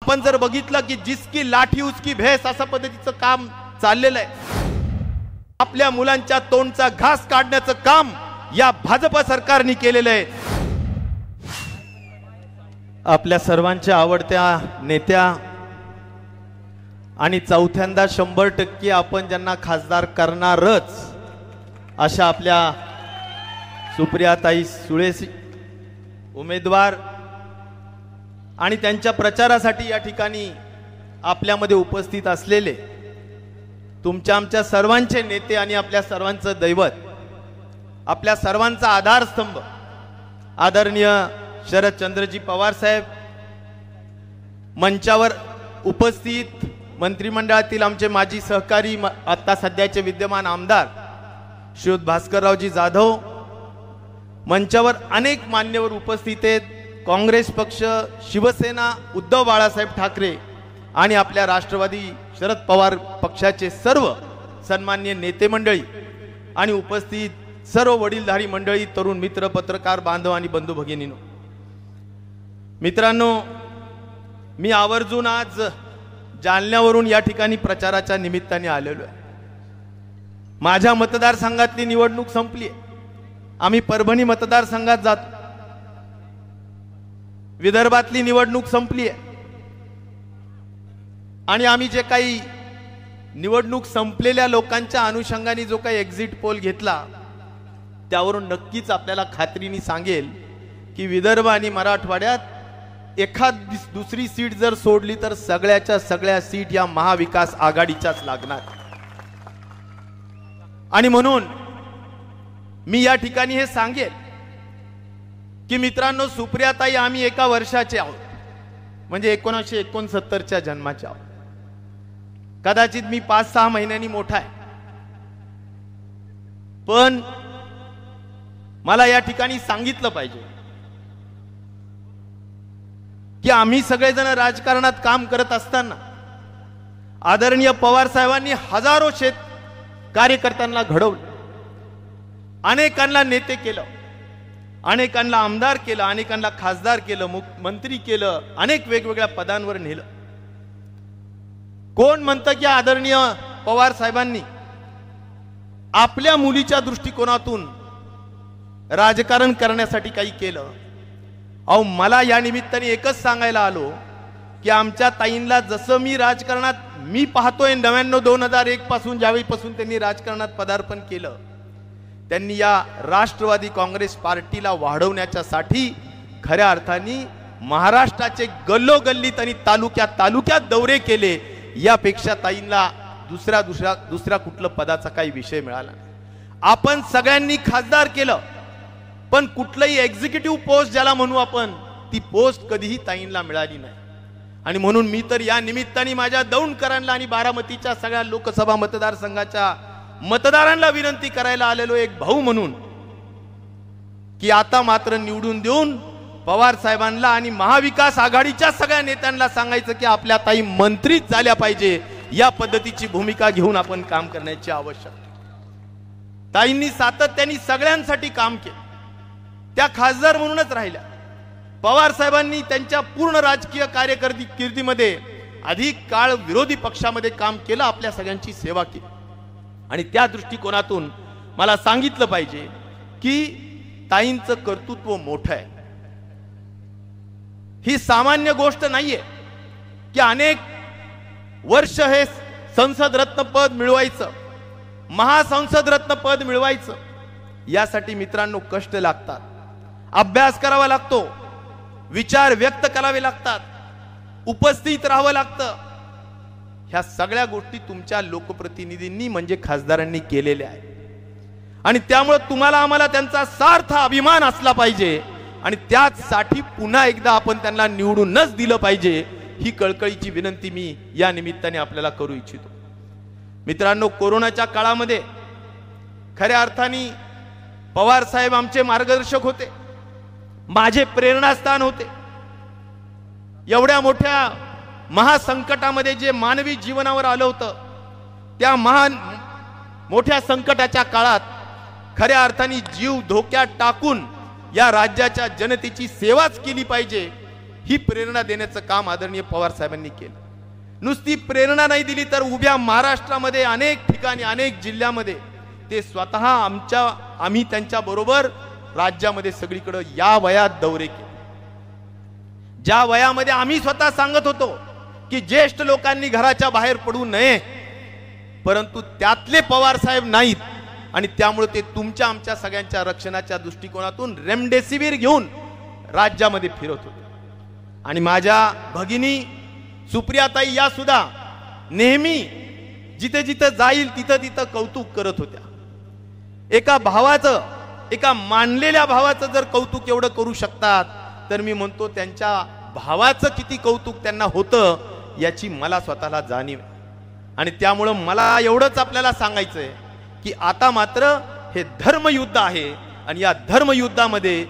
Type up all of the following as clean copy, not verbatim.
आपण जर बघितलं की जिसकी लाठी उसकी भैंस अशा पद्धतीचं काम चाललेलं आहे। आपल्या मुलांच्या तोंडचा घास काढण्याचं काम या भाजप सरकारने केलेलं आहे। आपल्या सर्वांच्या आवडत्या नेत्या आणि चौथ्यांदा 100% आपण ज्यांना खासदार करणारच अशा आपल्या सुप्रियाताई सुळे उमेदवार आणि त्यांच्या प्रचारासाठी या ठिकाणी आपल्यामध्ये उपस्थित असलेले तुमच्या आमच्या सर्वांचे नेते आणि आपल्या सर्वांचं दैवत, आपल्या सर्वांचा आधारस्तंभ आदरणीय शरदचंद्रजी पवार साहेब, मंचावर उपस्थित मंत्रिमंडळातील आमचे माजी सहकारी आता सध्याचे विद्यमान आमदार श्रीयुत भास्कररावजी जाधव, मंचावर अनेक मान्यवर उपस्थित आहेत, काँग्रेस पक्ष, शिवसेना, उद्धव बाळासाहेब ठाकरे आणि आपल्या राष्ट्रवादी शरद पवार पक्षाचे सर्व सन्माननीय नेते मंडळी आणि उपस्थित सर्व वडीलधारी मंडळी, तरुण मित्र, पत्रकार बांधव आणि बंधू भगिनींनो, मित्रांनो, मी आवर्जून आज जालन्यावरून या ठिकाणी प्रचाराच्या निमित्ताने आलेलो आहे। माझ्या मतदारसंघातली निवडणूक संपली आहे। आम्ही परभणी मतदारसंघात जातो। विदर्भातली निवडणूक संपली आहे आणि आम्ही जे काही निवडणूक संपलेल्या लोकांच्या अनुषंगाने जो काही एक्झिट पोल घेतला त्यावरून नक्कीच आपल्याला खात्रीने सांगेल की विदर्भ आणि मराठवाड्यात एखाद दुसरी सीट जर सोडली तर सगळ्याच्या सगळ्या सीट या महाविकास आघाडीच्याच लागणार। आणि म्हणून मी या ठिकाणी हे सांगेल की मित्रांनो, सुप्रियाताई आम्ही एका वर्षाचे आहोत, म्हणजे 1969च्या जन्माचे आहोत। कदाचित मी 5-6 महिन्यांनी मोठा आहे, पण मला या ठिकाणी सांगितलं पाहिजे की आम्ही सगळेजण राजकारणात काम करत असताना आदरणीय पवार साहेबांनी हजारो कार्यकर्त्यांना घडवलं, अनेकांना नेते केलं, अनेकांना आमदार केलं, अनेकांना खासदार केलं, मंत्री केलं, अनेक वेगवेगळ्या पदांवर नेलं। कोण म्हणतं की आदरणीय पवार साहेबांनी आपल्या मुलीच्या दृष्टिकोनातून राजकारण करण्यासाठी काही केलं? अहो, मला या निमित्ताने एकच सांगायला आलो की आमच्या ताईंना जसं मी राजकारणात मी पाहतोय 99-2001 पासून ज्यावेळीपासून त्यांनी राजकारणात पदार्पण केलं, त्यांनी या राष्ट्रवादी काँग्रेस पार्टीला वाढवण्यासाठी खऱ्या अर्थाने महाराष्ट्राचे गल्लोगल्लीत आणि तालुक्यात दौरे केले। यापेक्षा ताईंना दुसऱ्या कुठलं पदाचा काही विषय मिळाला नाही। आपण सगळ्यांनी खासदार केलं, पण कुठलंही एक्झिक्युटिव्ह पोस्ट ज्याला म्हणू आपण, ती पोस्ट कधीही ताईंना मिळाली नाही। आणि म्हणून मी तर या निमित्ताने माझ्या दौंडकरांना आणि बारामतीच्या सगळ्या लोकसभा मतदारसंघाच्या मतदारांना विनंती करायला आलेलो एक भाऊ म्हणून की आता मात्र निवडून देऊन पवार साहेबांना आणि महाविकास आघाडीच्या सगळ्या नेत्यांना सांगायचं की आपल्या ताई मंत्रीच झाल्या पाहिजे। या पद्धतीची भूमिका घेऊन आपण काम करण्याची आवश्यकता। ताईंनी सातत्याने सगळ्यांसाठी काम केलं, त्या खासदार म्हणूनच राहिल्या। पवार साहेबांनी त्यांच्या पूर्ण राजकीय कारकिर्दीमध्ये अधिक काळ विरोधी पक्षामध्ये काम केलं, आपल्या सगळ्यांची सेवा केली। आणि त्या दृष्टिकोनातून मला सांगितलं पाहिजे की ताईंचं कर्तृत्व मोठं आहे। ही सामान्य गोष्ट नाहीये की अनेक वर्ष हे संसद रत्न पद मिळवायचं, महासंसद रत्न पद मिळवायचं, यासाठी मित्रांनो कष्ट लागतात, अभ्यास करावा लागतो, विचार व्यक्त करावे लागतात, उपस्थित राहावं लागतं। ह्या सगळ्या गोष्टी तुमच्या लोकप्रतिनिधींनी म्हणजे खासदारांनी केलेल्या आहेत आणि त्यामुळे तुम्हाला आम्हाला त्यांचा सार्थ अभिमान असला पाहिजे आणि त्यासाठी पुन्हा एकदा आपण त्यांना निवडूनच दिलं पाहिजे। ही कळकळीची विनंती मी या निमित्ताने आपल्याला करू इच्छितो। मित्रांनो, कोरोनाच्या काळामध्ये खऱ्या अर्थाने पवार साहेब आमचे मार्गदर्शक होते, माझे प्रेरणास्थान होते। एवढ्या मोठ्या महासंकटामध्ये जे मानवी जीवनावर आलं होतं, त्या मोठ्या संकटाच्या काळात खऱ्या अर्थाने जीव धोक्यात टाकून या राज्याच्या जनतेची सेवाच केली पाहिजे, ही प्रेरणा देण्याचं काम आदरणीय पवार साहेबांनी केलं. नुसती प्रेरणा नाही दिली तर उभ्या महाराष्ट्रामध्ये अनेक ठिकाणी अनेक जिल्ह्यामध्ये ते स्वतः आम्ही त्यांच्या बरोबर राज्यामध्ये सगळीकडे या वयात दौरे केले, ज्या वयामध्ये आम्ही स्वतः सांगत होतो की ज्येष्ठ लोकांनी घराच्या बाहेर पडू नये, परंतु त्यातले पवार साहेब नाहीत आणि त्यामुळे ते तुमच्या आमच्या सगळ्यांच्या रक्षणाच्या दृष्टिकोनातून रेमडेसिवीर घेऊन राज्यामध्ये फिरत होते. आणि माझ्या भगिनी सुप्रियाताई या सुद्धा नेहमी जिथे जिथे जाईल तिथं तिथं कौतुक करत होत्या. एका भावाचं, एका मानलेल्या भावाचं जर कौतुक एवढं करू शकतात तर मी म्हणतो त्यांच्या भावाचं किती कौतुक त्यांना होतं याची मला स्वतःला जाणीव आहे. आणि त्यामुळं मला एवढंच आपल्याला सांगायचंय की आता मात्र हे धर्मयुद्ध आहे आणि या धर्मयुद्धामध्ये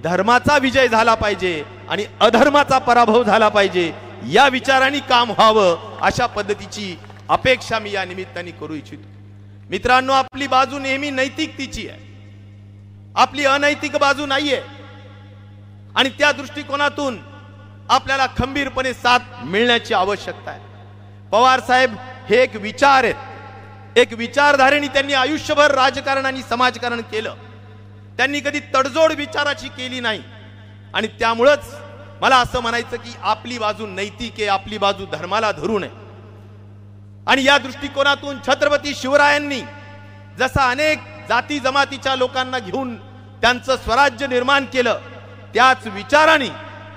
धर्माचा विजय झाला पाहिजे आणि अधर्माचा पराभव झाला पाहिजे, या विचाराने काम व्हावं अशा पद्धतीची अपेक्षा मी या निमित्ताने करू इच्छितो. मित्रांनो, आपली बाजू नेहमी नैतिकतेची आहे, आपली अनैतिक बाजू नाहीये आणि त्या दृष्टिकोनातून आपल्याला खंबीरपणे साथ मिळण्याची आवश्यकता आहे. पवार साहेब हे एक विचार आहेत, एक विचारधारेने त्यांनी आयुष्यभर राजकारण आणि समाजकारण केलं. त्यांनी कधी तडजोड विचाराची केली नाही आणि त्यामुळेच मला असं म्हणायचं की आपली बाजू नैतिक आहे, आपली बाजू धर्माला धरून आहे. आणि या दृष्टिकोनातून छत्रपती शिवरायांनी जसा अनेक जाती जमातीच्या लोकांना घेऊन त्यांचं स्वराज्य निर्माण केलं, त्याच विचाराने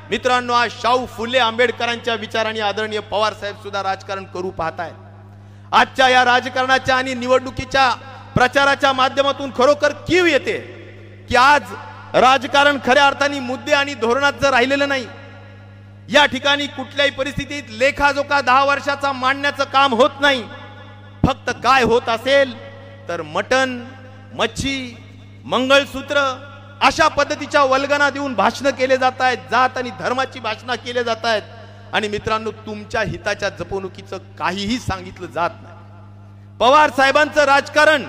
मित्रांनो आज शाहू फुले आंबेडकरांच्या विचाराने आदरणीय पवार साहेब सुद्धा राजकारण करू पाहतायत. आजच्या या राजकारणाच्या आणि निवडणुकीच्या प्रचाराच्या माध्यमातून खरोखर कीव येते की आज राजकारण खऱ्या अर्थाने मुद्दे आणि धोरणात जर राहिलेलं नाही. या ठिकाणी कुठल्याही परिस्थितीत लेखाजोखा 10 वर्षाचा मांडण्याचं काम होत नाही. फक्त काय होत असेल तर मटण, मच्छी, मंगळसूत्र अशा पद्धतीच्या वल्गना देऊन भाषण केले जात आहेत, जात आणि धर्माची भाषणं केले जात आहेत. आणि मित्रांनो, तुमच्या हिताच्या जपवणुकीचं काहीही सांगितलं जात नाही. पवार साहेबांचं राजकारण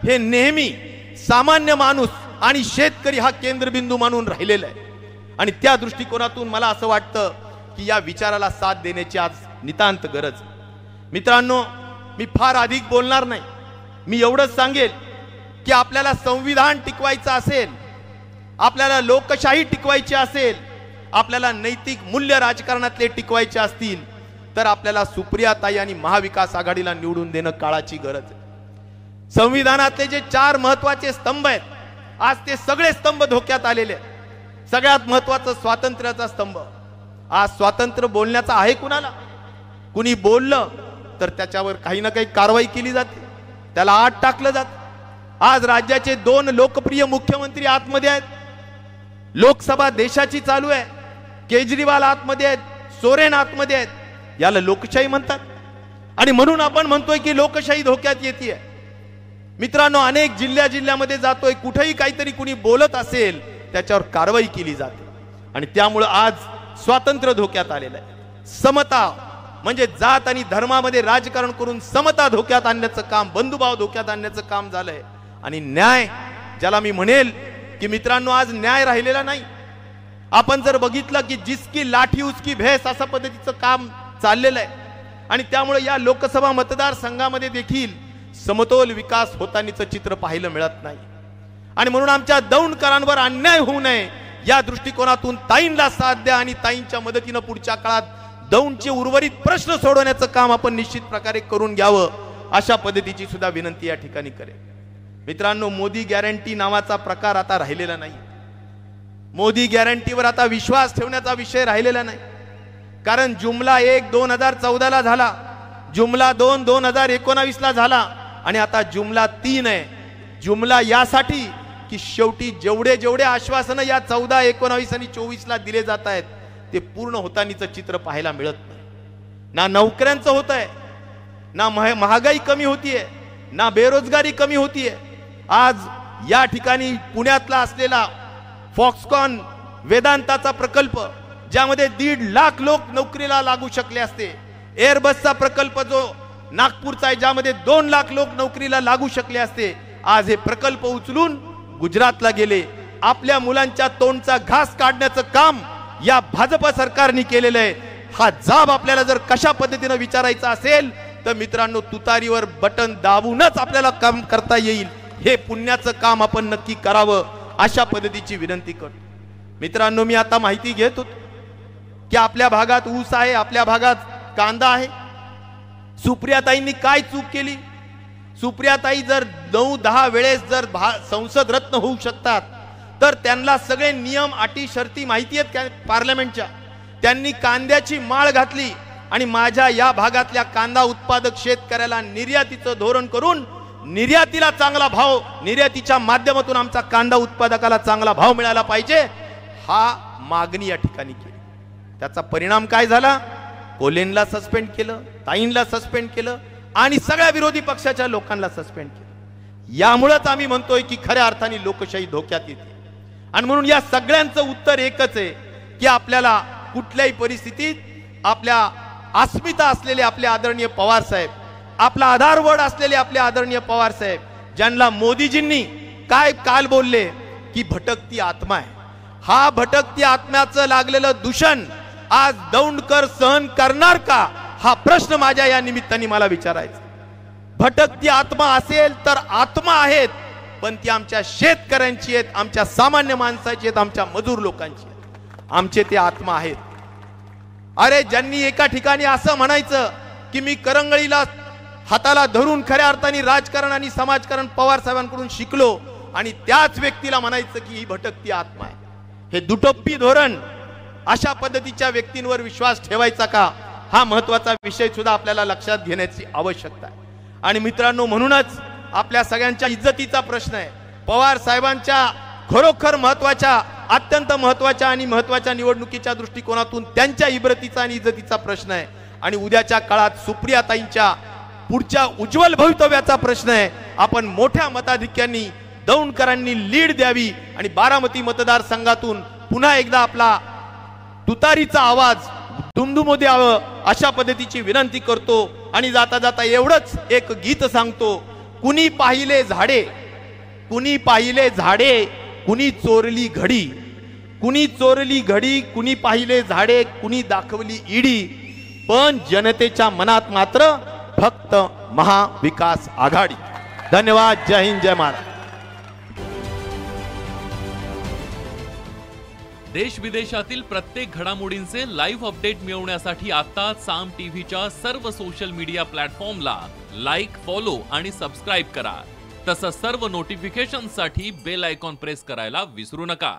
हे नेहमी सामान्य माणूस आणि शेतकरी हा केंद्रबिंदू मानून राहिलेला आहे. आणि त्या दृष्टिकोनातून मला असं वाटतं की या विचाराला साथ देण्याची आज नितांत गरज. मित्रांनो, मी फार अधिक बोलणार नाही. मी एवढंच सांगेल की आपल्याला संविधान टिकवायचं असेल, आपल्याला लोकशाही टिकवायची असेल, आपल्याला नैतिक मूल्य राजकारणातले टिकवायचे असतील तर आपल्याला सुप्रियाताई आणि महाविकास आघाडीला निवडून देणं काळाची गरज आहे. संविधानातले जे 4 महत्वाचे स्तंभ आहेत, आज ते सगळे स्तंभ धोक्यात आलेले आहेत. सगळ्यात महत्वाचं स्वातंत्र्याचा स्तंभ. आज स्वातंत्र्य बोलण्याचा आहे कुणाला? कुणी बोललं तर त्याच्यावर काही ना काही कारवाई केली जाते, त्याला आत टाकलं जातं. आज राज्याचे 2 लोकप्रिय मुख्यमंत्री आतमध्ये आहेत, लोकसभा देशाची चालू आहे, केजरीवाल आतमध्ये आहेत, सोरेन आतमध्ये आहेत. याला लोकशाही म्हणतात आणि म्हणून आपण म्हणतोय की लोकशाही धोक्यात येते. मित्रांनो, अनेक जिल्ह्यामध्ये जातोय, कुठेही काहीतरी कुणी बोलत असेल त्याच्यावर कारवाई केली जाते आणि त्यामुळे आज स्वातंत्र्य धोक्यात आलेलं आहे. समता म्हणजे जात आणि धर्मामध्ये राजकारण करून समता धोक्यात आणण्याचं काम, बंधुभाव धोक्यात आणण्याचं काम झालंय. आणि न्याय, ज्याला मी म्हणेल की मित्रांनो आज न्याय राहिलेला नाही. आपण जर बघितलं की जिसकी लाठी उसकी भैंस अशा पद्धतीचं काम चाललेलं आहे आणि त्यामुळे या लोकसभा मतदारसंघामध्ये देखील समतोल विकास होतानीचं चित्र पाहायला मिळत नाही. आणि म्हणून आमच्या दौंडकरांवर अन्याय होऊ नये या दृष्टिकोनातून ताईंना साथ द्या आणि ताईंच्या मदतीनं पुढच्या काळात दौंडचे उर्वरित प्रश्न सोडवण्याचं काम आपण निश्चित प्रकारे करून घ्यावं, अशा पद्धतीची सुद्धा विनंती या ठिकाणी करेल. मित्रांनो, मोदी गॅरंटी नावाचा प्रकार आता राहिलेला नाही. मोदी गॅरंटीवर आता विश्वास ठेवण्याचा विषय राहिलेला नाही. कारण जुमला 1 2014 ला झाला, जुमला 2 2019 ला झाला आणि आता जुमला 3 आहे. जुमला यासाठी की शेवटी जेवढे जेवढे आश्वासनं या 14, 19 आणि 24 ला दिले जात आहेत ते पूर्ण होतानीचं चित्र पाहायला मिळत नाही. ना नोकऱ्यांचं होत आहे, ना महागाई कमी होतीये, ना बेरोजगारी कमी होतीये. आज या ठिकाणी पुण्यातला असलेला फॉक्सकॉन वेदांताचा प्रकल्प, ज्यामध्ये 1.5 लाख लोक नोकरीला लागू शकले असते, एअरबसचा प्रकल्प जो नागपूरचा आहे ज्यामध्ये 2 लाख लोक नोकरीला लागू शकले असते, आज हे प्रकल्प उचलून गुजरातला गेले. आपल्या मुलांच्या तोंडचा घास काढण्याचं काम या भाजप सरकारने केलेलं आहे। हा जाब आपल्याला जर कशा पद्धतीने विचारायचा असेल तर मित्रांनो, तुतारीवर बटन दाबूनच आपल्याला काम करता येईल। हे पुण्याचं काम आपण नक्की करावं अशा पद्धतीची विनंती करतो। मित्रांनो, मी आता माहिती घेत होतो की आपल्या भागात ऊस आहे, आपल्या भागात कांदा आहे। सुप्रियाताईंनी काय चूक केली? सुप्रियाताई जर 9-10 वेळेस जर संसद रत्न होऊ शकतात तर त्यांना सगळे नियम अटी शर्ती माहिती आहेत पार्लमेंटच्या। त्यांनी कांद्याची माळ घातली आणि माझ्या या भागातल्या कांदा उत्पादक शेतकऱ्याला निर्यातीचं धोरण करून निर्यातीला चांगला भाव, निर्यातीच्या माध्यमातून आमचा कांदा उत्पादकाला चांगला भाव मिळाला पाहिजे, हा मागणी या ठिकाणी केली। त्याचा परिणाम काय झाला? कोल्हेंना सस्पेंड केलं, ताईंना सस्पेंड केलं आणि सगळ्या विरोधी पक्षाच्या लोकांना सस्पेंड केलं। यामुळेच आम्ही म्हणतोय की खऱ्या अर्थाने लोकशाही धोक्यात येते। आणि म्हणून या सगळ्यांचं उत्तर एकच आहे की आपल्याला कुठल्याही परिस्थितीत आपल्या अस्मिता असलेले आपले आदरणीय पवार साहेब, आपला आधारवड असलेले आपले आदरणीय पवार साहेब, ज्यांना मोदीजींनी काय काल बोलले की भटकती आत्मा आहे, हा भटकती आत्म्याचं लागलेलं दूषण आज दौंडकर सहन करणार का? हा प्रश्न माझ्या या निमित्ताने मला विचारायचा। भटकती आत्मा असेल तर आत्मा आहेत, पण ती आमच्या शेतकऱ्यांची आहेत, आमच्या सामान्य माणसाची आहेत, आमच्या मजूर लोकांची आहेत, आमचे ते आत्मा आहेत। अरे, ज्यांनी एका ठिकाणी असं म्हणायचं की मी करंगळीला हाताला धरून खऱ्या अर्थाने राजकारण आणि समाजकारण पवार साहेबांकडून शिकलो, आणि त्याच व्यक्तीला म्हणायचं की ही भटकती आत्मा आहे, हे दुटप्पी धोरण, अशा पद्धतीच्या व्यक्तींवर विश्वास ठेवायचा का? हा महत्वाचा विषय सुद्धा आपल्याला लक्षात घेण्याची आवश्यकता आहे। आणि मित्रांनो, म्हणूनच आपल्या सगळ्यांच्या इज्जतीचा प्रश्न आहे। पवार साहेबांच्या खरोखर महत्वाच्या, अत्यंत महत्वाच्या आणि महत्वाच्या निवडणुकीच्या दृष्टिकोनातून त्यांच्या इब्रतीचा आणि इज्जतीचा प्रश्न आहे। आणि उद्याच्या काळात सुप्रियाताईंच्या पुढच्या उज्ज्वल भवितव्याचा प्रश्न आहे। आपण मोठ्या मताधिक्यांनी दौंडकरांनी लीड द्यावी आणि बारामती मतदारसंघातून पुन्हा एकदा आपला तुतारीचा आवाज दुमदुमू द्यावं अशा पद्धतीची विनंती करतो। आणि जाता जाता एवढंच एक गीत सांगतो, कुणी पाहिले झाडे, कुणी पाहिले झाडे, कुणी चोरली घडी, कुणी चोरली घडी, कुणी पाहिले झाडे, कुणी दाखवली ईडी, पण जनतेच्या मनात मात्र फक्त महाविकास आघाडी। धन्यवाद। जय हिंद, जय महाराष्ट्र। देश विदेशातील प्रत्येक घडामोडींचे लाईव्ह अपडेट मिळवण्यासाठी आता साम टीव्हीच्या सर्व सोशल मीडिया प्लॅटफॉर्मला लाईक, फॉलो आणि सबस्क्राईब करा। तसंच सर्व नोटिफिकेशनसाठी बेल आयकॉन प्रेस करायला विसरू नका।